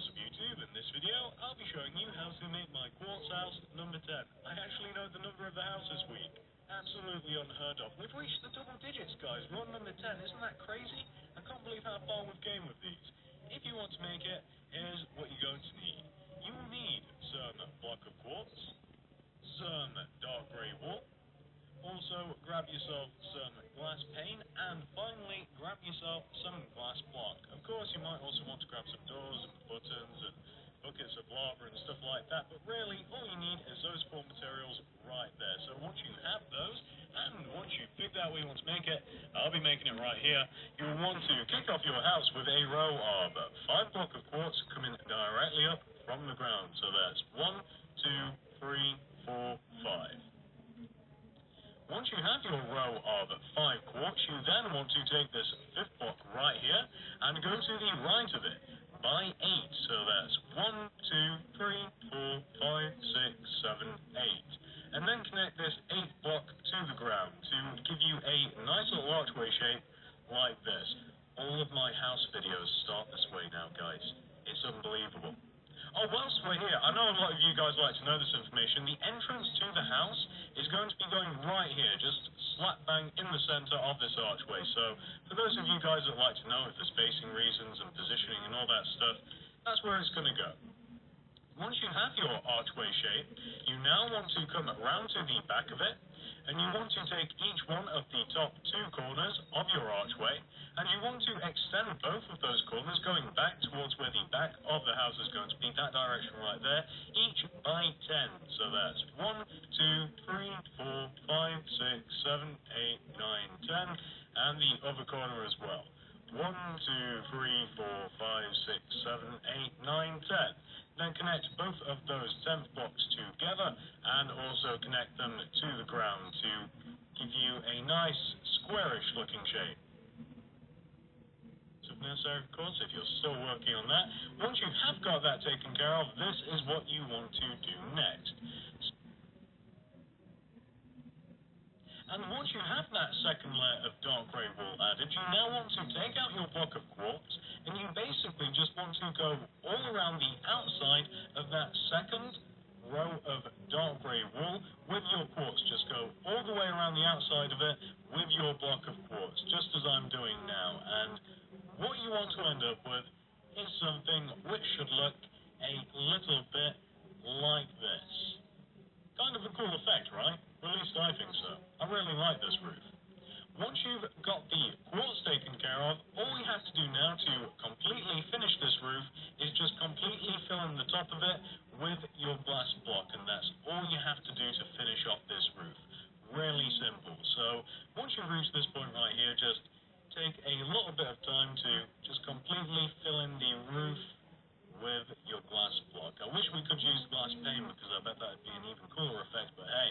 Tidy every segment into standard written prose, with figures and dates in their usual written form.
House of YouTube. In this video, I'll be showing you how to make my quartz house number 10. I actually know the number of the house this week. Absolutely unheard of. We've reached the double digits, guys. We're on number 10. Isn't that crazy? I can't believe how far we've came with these. If you want to make it, here's what you're going to need. You will need some block of quartz, some dark grey wool. Also, grab yourself some glass pane, and finally, grab yourself some glass block. Of course, you might also want to grab some doors and buttons and buckets of lava and stuff like that, but really, all you need is those four materials right there. So once you have those, and once you've figured out where you want to make it, I'll be making it right here, you will want to kick off your house with a row of 5 blocks of quartz coming directly up from the ground. So that's 1, 2, 3, 4, 5. Once you have your row of 5 quartz, you then want to take this 5th block right here and go to the right of it by 8. So that's 1, 2, 3, 4, 5, 6, 7, 8. And then connect this 8th block to the ground to give you a nice little archway shape like this. All of my house videos start this way now, guys. It's unbelievable. Oh, whilst we're here, I know a lot of you guys like to know this information. The entrance to the house is going to be going right here, just slap bang in the center of this archway. So, for those of you guys that like to know the spacing reasons and positioning and all that stuff, that's where it's going to go. Once you have your archway shape, you now want to come around to the back of it, and you want to take each one of the top 2 corners of your archway, and you want to extend both of those corners going back towards where the back of the house is going to be, that direction right there, each by 10. So that's 1, 2, 3, 4, 5, 6, 7, 8, 9, 10, and the other corner as well. 1, 2, 3, 4, 5, 6, 7, 8, 9, 10. Then connect both of those 10th blocks together and also connect them to the ground to give you a nice squarish looking shape. So if necessary, of course, if you're still working on that, once you have got that taken care of, this is what you want to do next. And once you have that second layer of dark grey wool added, you now want to take out your block of quartz, and you basically just want to go all around the outside of that second row of dark grey wool with your quartz. Just go all the way around the outside of it with your block of quartz, just as I'm doing now. And what you want to end up with is something which should look a little bit like this. Kind of a cool effect, right? At least I think so. I really like this roof. Once you've got the quartz taken care of, all we have to do now to completely finish this roof is just completely fill in the top of it with your glass block, and that's all you have to do to finish off this roof. Really simple. So once you've reached this point right here, just take a little bit of time to just completely fill in the roof with your glass block. I wish we could use glass pane because I bet that would be an even cooler effect, but hey,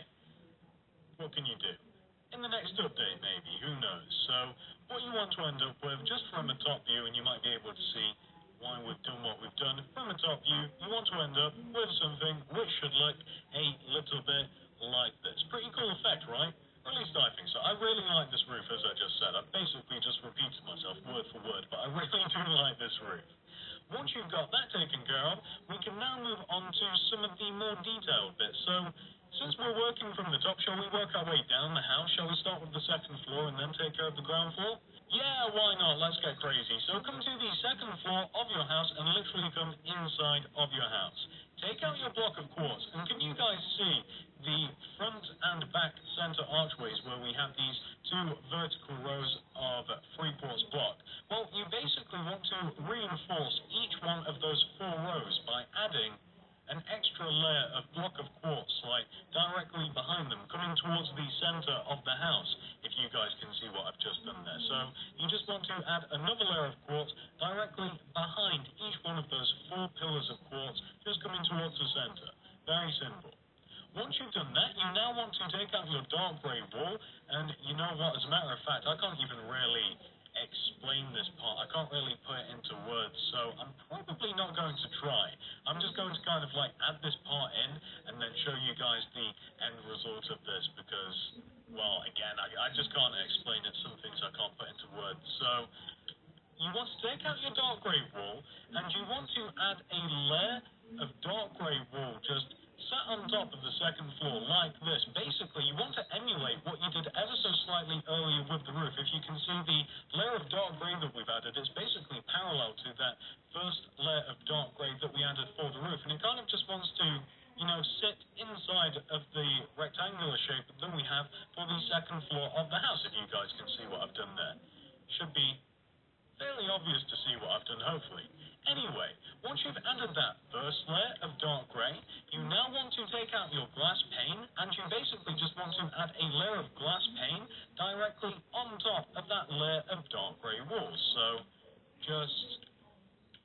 what can you do? In the next update, maybe, who knows? So, what you want to end up with, just from a top view, and you might be able to see why we've done what we've done, from a top view, you want to end up with something which should look a little bit like this. Pretty cool effect, right? Or at least I think so. I really like this roof, as I just said. I basically just repeated myself word for word, but I really do like this roof. Once you've got that taken care of, we can now move on to some of the more detailed bits. So, since we're working from the top, shall we work our way down the house? Shall we start with the 2nd floor and then take care of the ground floor? Yeah, why not? Let's get crazy. So come to the 2nd floor of your house and literally come inside of your house. Take out your block of quartz, and can you guys see the front and back center archways where we have these 2 vertical rows of 3 quartz block? Well, you basically want to reinforce each one of those 4 rows by adding an extra layer of block of quartz, like directly behind them, coming towards the center of the house, if you guys can see what I've just done there. So you just want to add another layer of quartz directly behind each one of those 4 pillars of quartz, just coming towards the center. Very simple. Once you've done that, you now want to take out your dark grey wool, and you know what, as a matter of fact, I can't even really explain this part. I can't really put it into words, so I'm probably not going to try. I'm just going to kind of like add this part in and then show you guys the end result of this because, well, again, I just can't explain it. Some things I can't put into words. So you want to take out your dark grey wall, and you want to add a layer of dark grey wall just set on top of the second floor like this. Basically, you want to emulate what you did ever so slightly earlier with the roof. If you can see the layer of dark grey that we've added, it's basically parallel to that first layer of dark grey that we added for the roof, and it kind of just wants to, sit inside of the rectangular shape that we have for the second floor of the house, if you guys can see what I've done there. Should be fairly obvious to see what I've done, hopefully. Anyway, once you've added that first layer of dark grey, you now want to take out your glass pane, and you basically just want to add a layer of glass pane directly on top of that layer of dark grey wall. So, just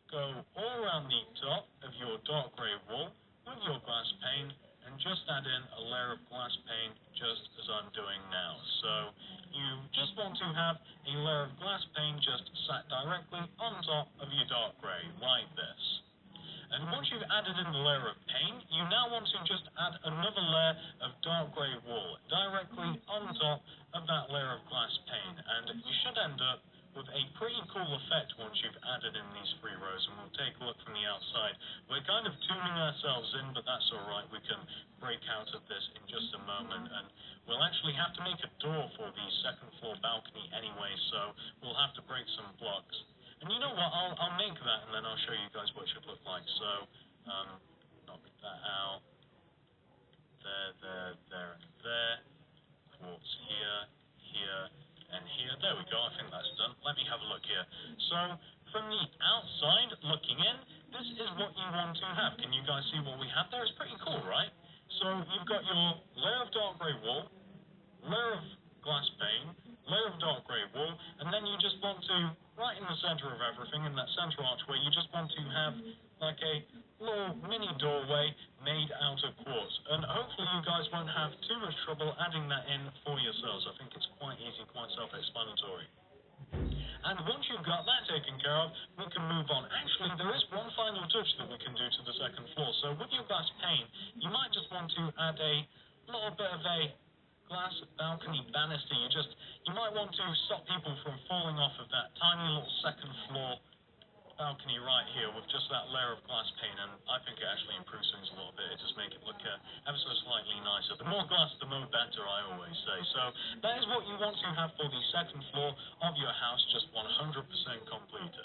go all around the top of your dark grey wall with your glass pane, and just add in a layer of glass pane just as I'm doing now. So you just want to have a layer of glass pane just sat directly on top of your dark grey, like this. And once you've added in the layer of pane, you now want to just add another layer of dark grey wall directly on top of that layer of glass pane, and you should end up with a pretty cool effect once you've added in these 3 rows, and we'll take a look from the outside. We're kind of tuning ourselves in, but that's alright, we can break out of this in just a moment, and we'll actually have to make a door for the second floor balcony anyway, so we'll have to break some blocks. And you know what, I'll make that, and then I'll show you guys what it should look like. So, knock that out, there, and there, quartz here, and here. There we go, I think that's done. Let me have a look here. So, from the outside, looking in, this is what you want to have. Can you guys see what we have there? It's pretty cool, right? So, you've got your layer of dark grey wall, layer of glass pane, layer of dark grey wall, and then you just want to, right in the center of everything, in that center archway, you just want to have like a little mini doorway made out of quartz. And hopefully you guys won't have too much trouble adding that in for yourselves. I think it's quite easy, quite self-explanatory. And once you've got that taken care of, we can move on. Actually, there is one final touch that we can do to the second floor. So with your glass pane, you might just want to add a little bit of a glass balcony banister. You might want to stop people from falling off of that tiny little second floor balcony right here with just that layer of glass pane, and I think it actually improves things a little bit. It just makes it look ever so slightly nicer. The more glass, the more better, I always say. So that is what you want to have for the second floor of your house, just 100% completed.